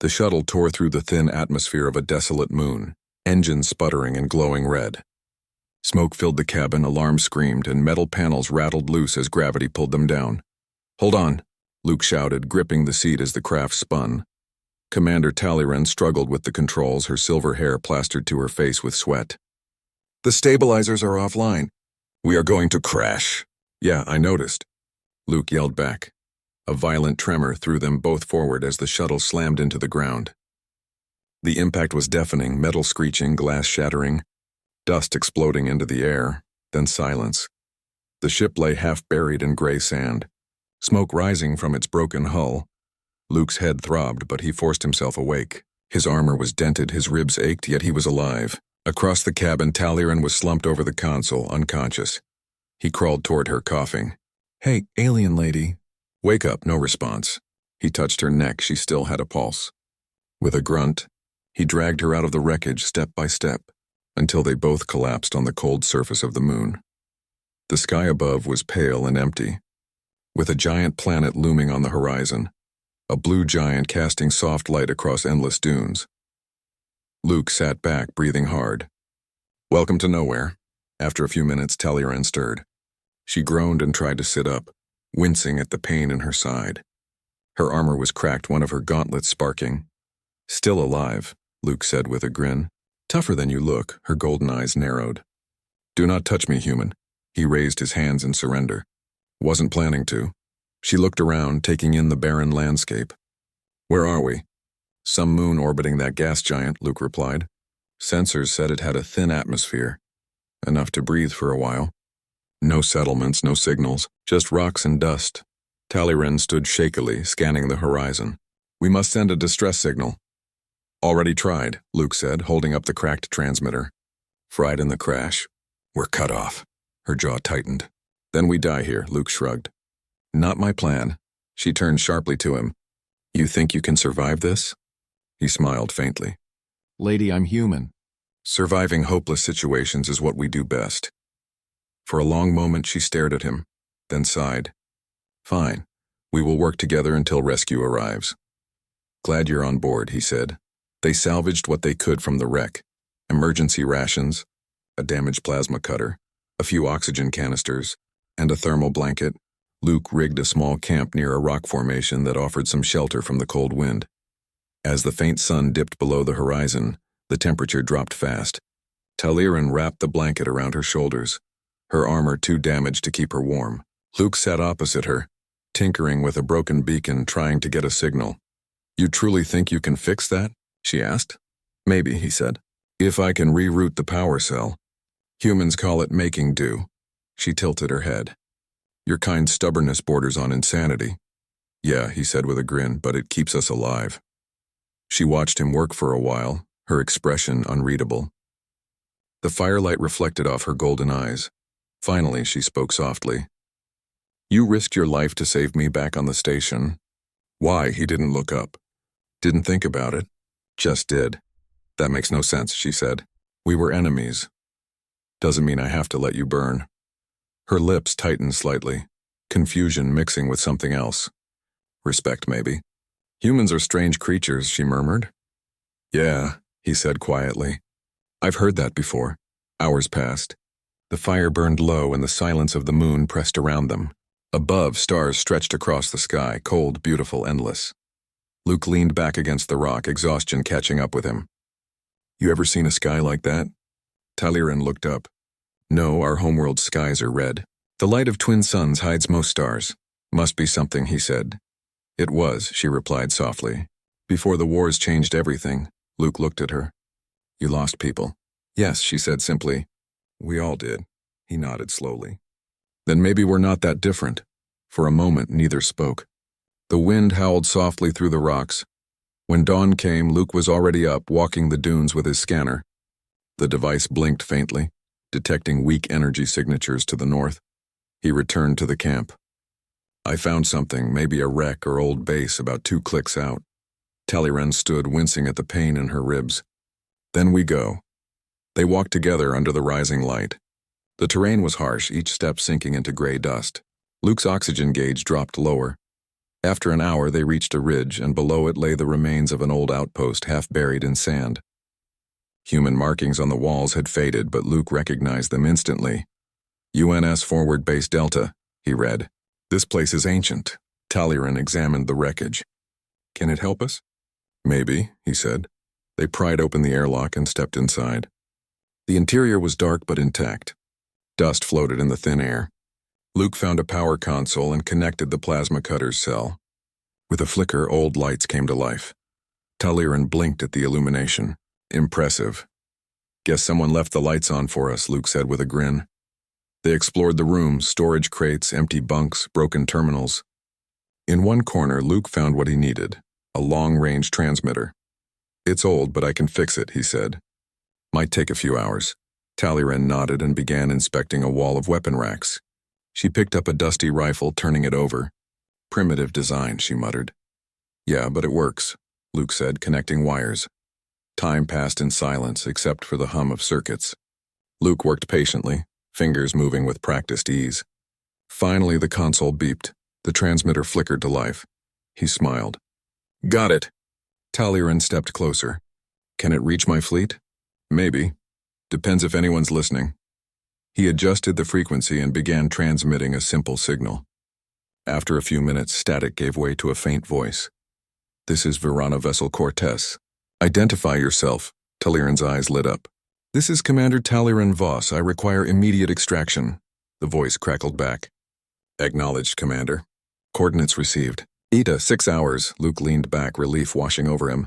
The shuttle tore through the thin atmosphere of a desolate moon, engines sputtering and glowing red. Smoke filled the cabin, alarms screamed, and metal panels rattled loose as gravity pulled them down. "Hold on," Luke shouted, gripping the seat as the craft spun. Commander Talleyrand struggled with the controls, her silver hair plastered to her face with sweat. "The stabilizers are offline. We are going to crash." "Yeah, I noticed," Luke yelled back. A violent tremor threw them both forward as the shuttle slammed into the ground. The impact was deafening, metal screeching, glass shattering, dust exploding into the air, then silence. The ship lay half buried in gray sand, smoke rising from its broken hull. Luke's head throbbed, but he forced himself awake. His armor was dented, his ribs ached, yet he was alive. Across the cabin, Talleyrand was slumped over the console, unconscious. He crawled toward her, coughing. "Hey, alien lady." "Wake up," no response. He touched her neck, she still had a pulse. With a grunt, he dragged her out of the wreckage step by step, until they both collapsed on the cold surface of the moon. The sky above was pale and empty, with a giant planet looming on the horizon, a blue giant casting soft light across endless dunes. Luke sat back, breathing hard. "Welcome to nowhere." After a few minutes, Talleyrand stirred. She groaned and tried to sit up, wincing at the pain in her side. Her armor was cracked, one of her gauntlets sparking. "Still alive," Luke said with a grin. "Tougher than you look." Her golden eyes narrowed. "Do not touch me, human." He raised his hands in surrender. "Wasn't planning to." She looked around, taking in the barren landscape. "Where are we?" "Some moon orbiting that gas giant," Luke replied. "Sensors said it had a thin atmosphere, enough to breathe for a while. No settlements, no signals, just rocks and dust." Talleyrand stood shakily, scanning the horizon. "We must send a distress signal." "Already tried," Luke said, holding up the cracked transmitter. "Fried in the crash. We're cut off." Her jaw tightened. "Then we die here," Luke shrugged. "Not my plan." She turned sharply to him. "You think you can survive this?" He smiled faintly. "Lady, I'm human. Surviving hopeless situations is what we do best." For a long moment she stared at him, then sighed. "Fine. We will work together until rescue arrives." "Glad you're on board," he said. They salvaged what they could from the wreck. Emergency rations, a damaged plasma cutter, a few oxygen canisters, and a thermal blanket. Luke rigged a small camp near a rock formation that offered some shelter from the cold wind. As the faint sun dipped below the horizon, the temperature dropped fast. Talleyrand wrapped the blanket around her shoulders, her armor too damaged to keep her warm. Luke sat opposite her, tinkering with a broken beacon, trying to get a signal. "You truly think you can fix that?" she asked. "Maybe," he said. "If I can reroute the power cell. Humans call it making do." She tilted her head. "Your kind's stubbornness borders on insanity." "Yeah," he said with a grin, "but it keeps us alive." She watched him work for a while, her expression unreadable. The firelight reflected off her golden eyes. Finally, she spoke softly. "You risked your life to save me back on the station." Why? He didn't look up. Didn't think about it. Just did. "That makes no sense," she said. "We were enemies. Doesn't mean I have to let you burn." Her lips tightened slightly, confusion mixing with something else. "Respect, maybe." "Humans are strange creatures," she murmured. "Yeah," he said quietly. "I've heard that before." Hours passed. The fire burned low and the silence of the moon pressed around them. Above, stars stretched across the sky, cold, beautiful, endless. Luke leaned back against the rock, exhaustion catching up with him. "You ever seen a sky like that?" Talleyrand looked up. "No, our homeworld's skies are red. The light of twin suns hides most stars. Must be something," he said. "It was," she replied softly. "Before the wars changed everything." Luke looked at her. "You lost people." "Yes," she said simply. "We all did." He nodded slowly. "Then maybe we're not that different." For a moment, neither spoke. The wind howled softly through the rocks. When dawn came, Luke was already up, walking the dunes with his scanner. The device blinked faintly, detecting weak energy signatures to the north. He returned to the camp. "I found something, maybe a wreck or old base about 2 clicks out." Talleyrand stood, wincing at the pain in her ribs. "Then we go." They walked together under the rising light. The terrain was harsh, each step sinking into gray dust. Luke's oxygen gauge dropped lower. After an hour, they reached a ridge, and below it lay the remains of an old outpost half buried in sand. Human markings on the walls had faded, but Luke recognized them instantly. UNS Forward Base Delta, he read. This place is ancient. Talleyrand examined the wreckage. Can it help us? Maybe, he said. They pried open the airlock and stepped inside. The interior was dark but intact. Dust floated in the thin air. Luke found a power console and connected the plasma cutter's cell. With a flicker, old lights came to life. Talleyrand blinked at the illumination. Impressive. Guess someone left the lights on for us, Luke said with a grin. They explored the room, storage crates, empty bunks, broken terminals. In one corner, Luke found what he needed, a long-range transmitter. It's old, but I can fix it, he said. Might take a few hours. Talleyrand nodded and began inspecting a wall of weapon racks. She picked up a dusty rifle, turning it over. Primitive design, she muttered. Yeah, but it works, Luke said, connecting wires. Time passed in silence, except for the hum of circuits. Luke worked patiently, fingers moving with practiced ease. Finally, the console beeped. The transmitter flickered to life. He smiled. Got it. Talleyrand stepped closer. Can it reach my fleet? Maybe. Depends if anyone's listening. He adjusted the frequency and began transmitting a simple signal. After a few minutes, static gave way to a faint voice. This is Verana Vessel Cortez. Identify yourself. Talleyrand's eyes lit up. This is Commander Talleyrand Voss. I require immediate extraction. The voice crackled back. Acknowledged, Commander. Coordinates received. Ida, 6 hours. Luke leaned back, relief washing over him.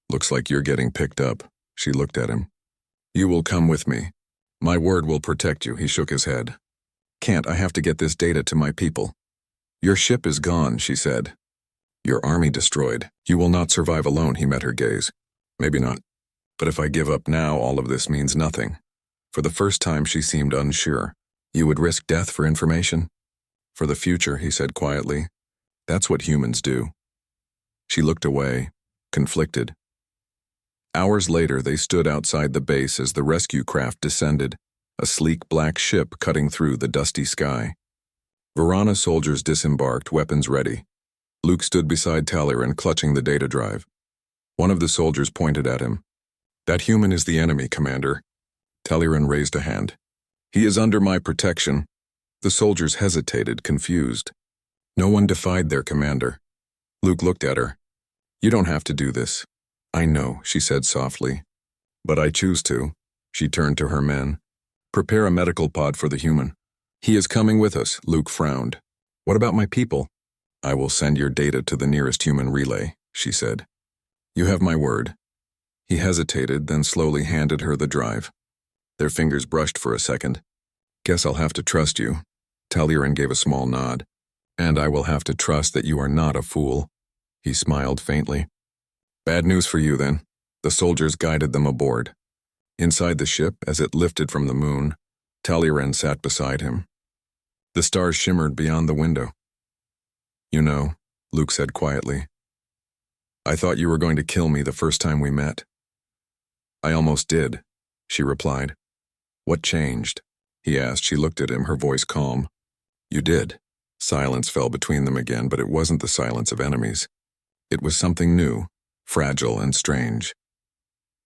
Looks like you're getting picked up. She looked at him. You will come with me. My word will protect you, he shook his head. Can't, I have to get this data to my people. Your ship is gone, she said. Your army destroyed. You will not survive alone, he met her gaze. Maybe not. But if I give up now, all of this means nothing. For the first time, she seemed unsure. You would risk death for information? For the future, he said quietly. That's what humans do. She looked away, conflicted. Hours later, they stood outside the base as the rescue craft descended, a sleek black ship cutting through the dusty sky. Verana soldiers disembarked, weapons ready. Luke stood beside Talleyrand, clutching the data drive. One of the soldiers pointed at him. That human is the enemy, Commander. Talleyrand raised a hand. He is under my protection. The soldiers hesitated, confused. No one defied their commander. Luke looked at her. You don't have to do this. I know, she said softly. But I choose to. She turned to her men. Prepare a medical pod for the human. He is coming with us, Luke frowned. What about my people? I will send your data to the nearest human relay, she said. You have my word. He hesitated, then slowly handed her the drive. Their fingers brushed for a second. Guess I'll have to trust you. Talleyrand gave a small nod. And I will have to trust that you are not a fool. He smiled faintly. Bad news for you, then. The soldiers guided them aboard. Inside the ship, as it lifted from the moon, Talleyrand sat beside him. The stars shimmered beyond the window. You know, Luke said quietly, I thought you were going to kill me the first time we met. I almost did, she replied. What changed? He asked. She looked at him, her voice calm. You did. Silence fell between them again, but it wasn't the silence of enemies. It was something new, fragile and strange.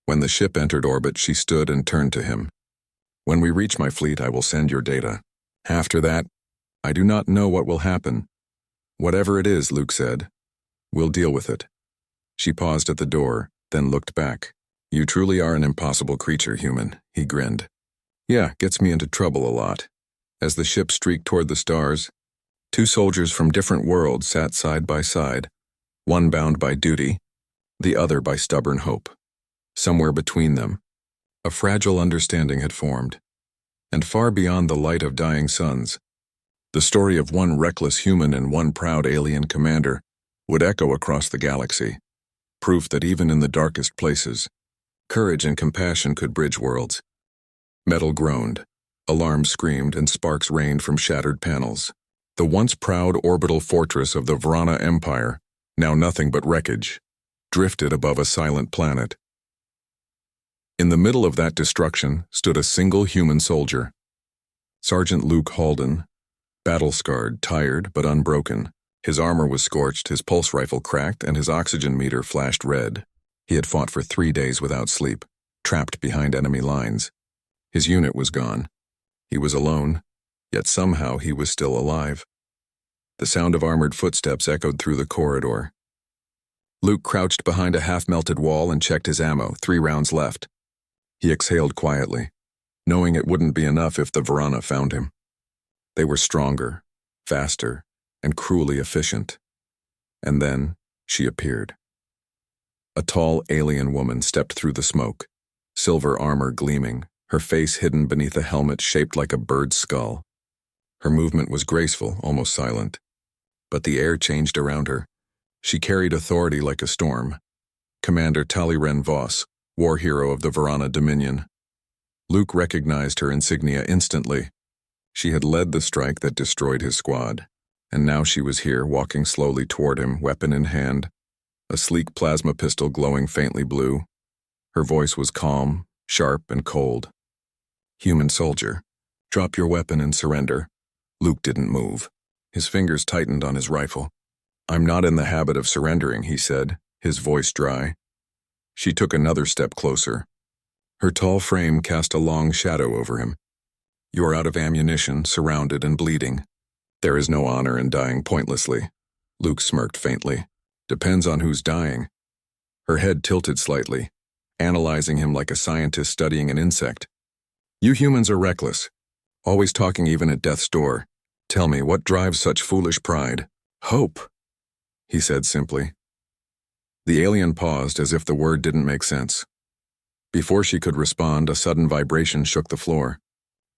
When the ship entered orbit, she stood and turned to him. When we reach my fleet, I will send your data. After that, I do not know what will happen. Whatever it is, Luke said, we'll deal with it. She paused at the door, then looked back. You truly are an impossible creature, human, he grinned. Yeah, gets me into trouble a lot. As the ship streaked toward the stars, two soldiers from different worlds sat side by side, one bound by duty, the other by stubborn hope. Somewhere between them, a fragile understanding had formed, and far beyond the light of dying suns, the story of one reckless human and one proud alien commander would echo across the galaxy, proof that even in the darkest places, courage and compassion could bridge worlds. Metal groaned, alarms screamed, and sparks rained from shattered panels. The once proud orbital fortress of the Verana Empire, now nothing but wreckage, drifted above a silent planet. In the middle of that destruction stood a single human soldier. Sergeant Luke Halden, battle-scarred, tired, but unbroken, His armor was scorched, his pulse rifle cracked, and his oxygen meter flashed red. He had fought for 3 days without sleep, trapped behind enemy lines. His unit was gone. He was alone, yet somehow he was still alive. The sound of armored footsteps echoed through the corridor. Luke crouched behind a half-melted wall and checked his ammo, 3 rounds left. He exhaled quietly, knowing it wouldn't be enough if the Varana found him. They were stronger, faster, and cruelly efficient. And then she appeared. A tall alien woman stepped through the smoke, silver armor gleaming, her face hidden beneath a helmet shaped like a bird's skull. Her movement was graceful, almost silent. But the air changed around her. She carried authority like a storm. Commander Taliren Voss, war hero of the Varana Dominion. Luke recognized her insignia instantly. She had led the strike that destroyed his squad, and now she was here, walking slowly toward him, weapon in hand, a sleek plasma pistol glowing faintly blue. Her voice was calm, sharp, and cold. "Human soldier, drop your weapon and surrender." Luke didn't move. His fingers tightened on his rifle. "I'm not in the habit of surrendering," he said, his voice dry. She took another step closer. Her tall frame cast a long shadow over him. "You're out of ammunition, surrounded and bleeding. There is no honor in dying pointlessly." Luke smirked faintly. "Depends on who's dying." Her head tilted slightly, analyzing him like a scientist studying an insect. "You humans are reckless, always talking even at death's door. Tell me, what drives such foolish pride?" "Hope," he said simply. The alien paused as if the word didn't make sense. Before she could respond, a sudden vibration shook the floor.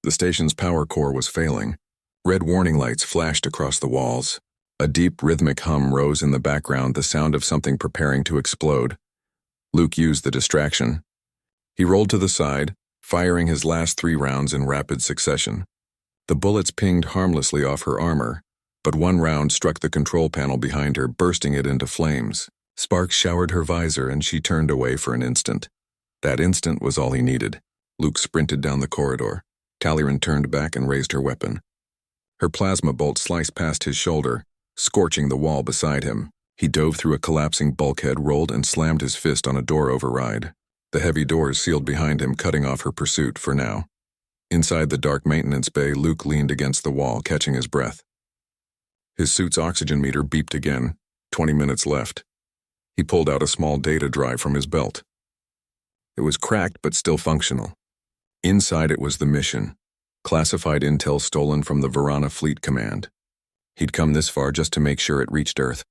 The station's power core was failing. Red warning lights flashed across the walls. A deep, rhythmic hum rose in the background, the sound of something preparing to explode. Luke used the distraction. He rolled to the side, firing his last 3 rounds in rapid succession. The bullets pinged harmlessly off her armor, but one round struck the control panel behind her, bursting it into flames. Sparks showered her visor, and she turned away for an instant. That instant was all he needed. Luke sprinted down the corridor. Taliren turned back and raised her weapon. Her plasma bolt sliced past his shoulder, scorching the wall beside him. He dove through a collapsing bulkhead, rolled, and slammed his fist on a door override. The heavy doors sealed behind him, cutting off her pursuit for now. Inside the dark maintenance bay, Luke leaned against the wall, catching his breath. His suit's oxygen meter beeped again. 20 minutes left. He pulled out a small data drive from his belt. It was cracked but still functional. Inside it was the mission, classified intel stolen from the Varana Fleet Command. He'd come this far just to make sure it reached Earth.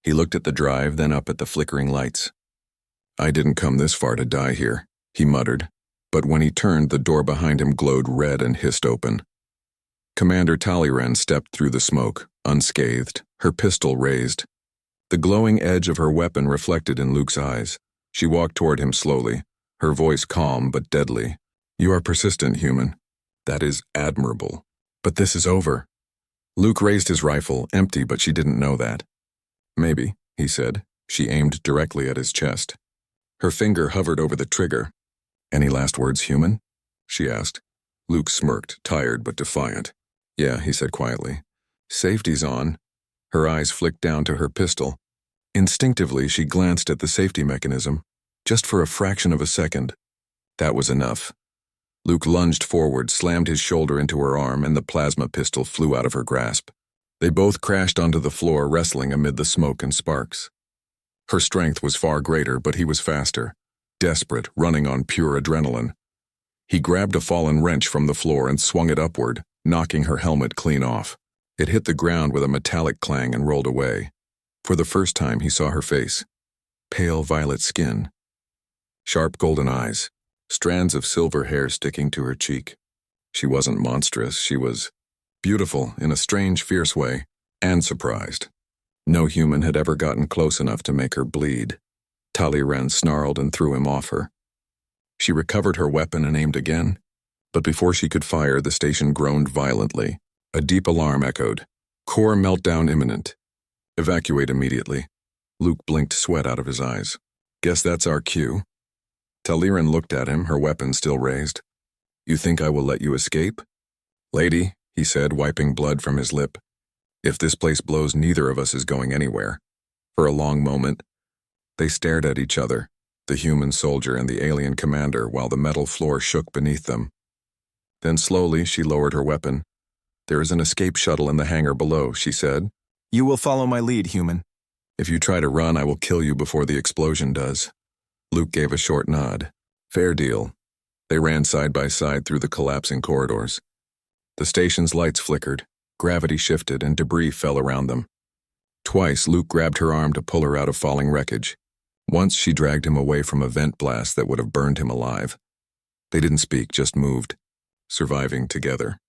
He looked at the drive, then up at the flickering lights. "I didn't come this far to die here," he muttered, but when he turned, the door behind him glowed red and hissed open. Commander Taliren stepped through the smoke, unscathed, her pistol raised. The glowing edge of her weapon reflected in Luke's eyes. She walked toward him slowly, her voice calm but deadly. "You are persistent, human. That is admirable. But this is over." Luke raised his rifle, empty, but she didn't know that. "Maybe," he said. She aimed directly at his chest. Her finger hovered over the trigger. "Any last words, human?" she asked. Luke smirked, tired but defiant. "Yeah," he said quietly. "Safety's on." Her eyes flicked down to her pistol. Instinctively, she glanced at the safety mechanism, just for a fraction of a second. That was enough. Luke lunged forward, slammed his shoulder into her arm, and the plasma pistol flew out of her grasp. They both crashed onto the floor, wrestling amid the smoke and sparks. Her strength was far greater, but he was faster, desperate, running on pure adrenaline. He grabbed a fallen wrench from the floor and swung it upward, knocking her helmet clean off. It hit the ground with a metallic clang and rolled away. For the first time, he saw her face. Pale violet skin. Sharp golden eyes. Strands of silver hair sticking to her cheek. She wasn't monstrous, she was beautiful in a strange, fierce way, and surprised. No human had ever gotten close enough to make her bleed. Taliren snarled and threw him off her. She recovered her weapon and aimed again, but before she could fire, the station groaned violently. A deep alarm echoed. "Core meltdown imminent. Evacuate immediately." Luke blinked sweat out of his eyes. "Guess that's our cue." Taliren looked at him, her weapon still raised. "You think I will let you escape?" "Lady," he said, wiping blood from his lip, If this place blows, neither of us is going anywhere. For a long moment, they stared at each other, the human soldier and the alien commander, while the metal floor shook beneath them. Then slowly she lowered her weapon. "There is an escape shuttle in the hangar below," she said. "You will follow my lead, human." "If you try to run, I will kill you before the explosion does." Luke gave a short nod. "Fair deal." They ran side by side through the collapsing corridors. The station's lights flickered, gravity shifted, and debris fell around them. Twice, Luke grabbed her arm to pull her out of falling wreckage. Once, she dragged him away from a vent blast that would have burned him alive. They didn't speak, just moved, surviving together.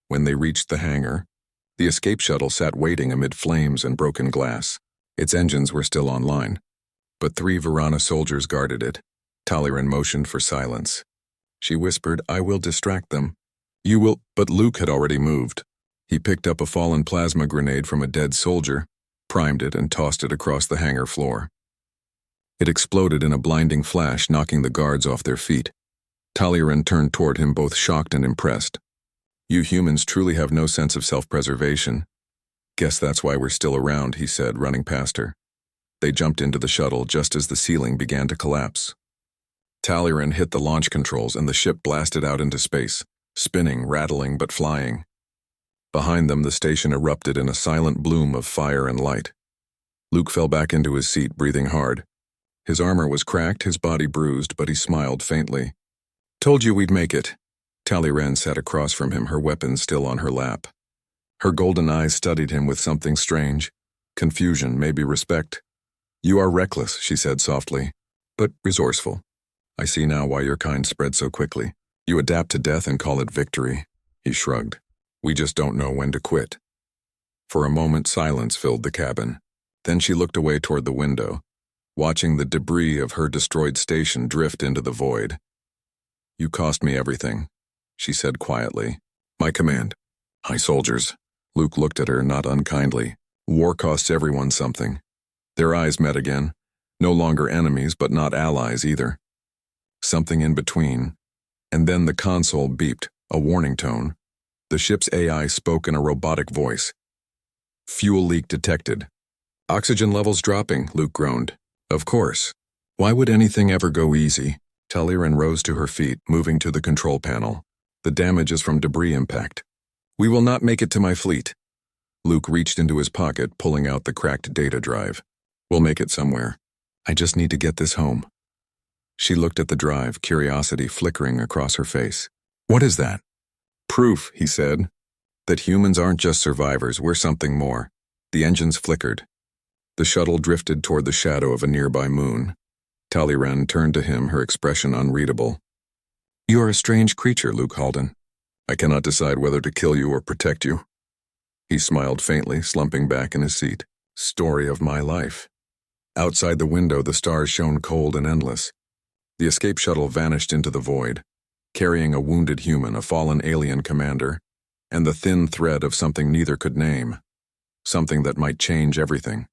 When they reached the hangar, the escape shuttle sat waiting amid flames and broken glass. Its engines were still online, but 3 Varana soldiers guarded it. Taliran motioned for silence. She whispered, "I will distract them." "You will," but Luke had already moved. He picked up a fallen plasma grenade from a dead soldier, primed it, and tossed it across the hangar floor. It exploded in a blinding flash, knocking the guards off their feet. Taliran turned toward him, both shocked and impressed. "You humans truly have no sense of self-preservation. Guess that's why we're still around," he said, running past her. They jumped into the shuttle just as the ceiling began to collapse. Taliran hit the launch controls and the ship blasted out into space, spinning, rattling, but flying. Behind them, the station erupted in a silent bloom of fire and light. Luke fell back into his seat, breathing hard. His armor was cracked, his body bruised, but he smiled faintly. "Told you we'd make it." Taliran sat across from him, her weapon still on her lap. Her golden eyes studied him with something strange. Confusion, maybe respect. "You are reckless," she said softly, "but resourceful. I see now why your kind spread so quickly. You adapt to death and call it victory." He shrugged. "We just don't know when to quit." For a moment, silence filled the cabin. Then she looked away toward the window, watching the debris of her destroyed station drift into the void. "You cost me everything," she said quietly. "My command. High soldiers." Luke looked at her, not unkindly. War costs everyone something. Their eyes met again. No longer enemies, but not allies either. Something in between. And then the console beeped, a warning tone. The ship's AI spoke in a robotic voice. "Fuel leak detected." "Oxygen levels dropping," Luke groaned. "Of course. Why would anything ever go easy?" Taliran rose to her feet, moving to the control panel. "The damage is from debris impact. We will not make it to my fleet." Luke reached into his pocket, pulling out the cracked data drive. "We'll make it somewhere. I just need to get this home." She looked at the drive, curiosity flickering across her face. "What is that?" "Proof," he said, "that humans aren't just survivors, we're something more." The engines flickered. The shuttle drifted toward the shadow of a nearby moon. Taliran turned to him, her expression unreadable. "You are a strange creature, Luke Halden. I cannot decide whether to kill you or protect you." He smiled faintly, slumping back in his seat. "Story of my life." Outside the window, the stars shone cold and endless. The escape shuttle vanished into the void, carrying a wounded human, a fallen alien commander, and the thin thread of something neither could name. Something that might change everything.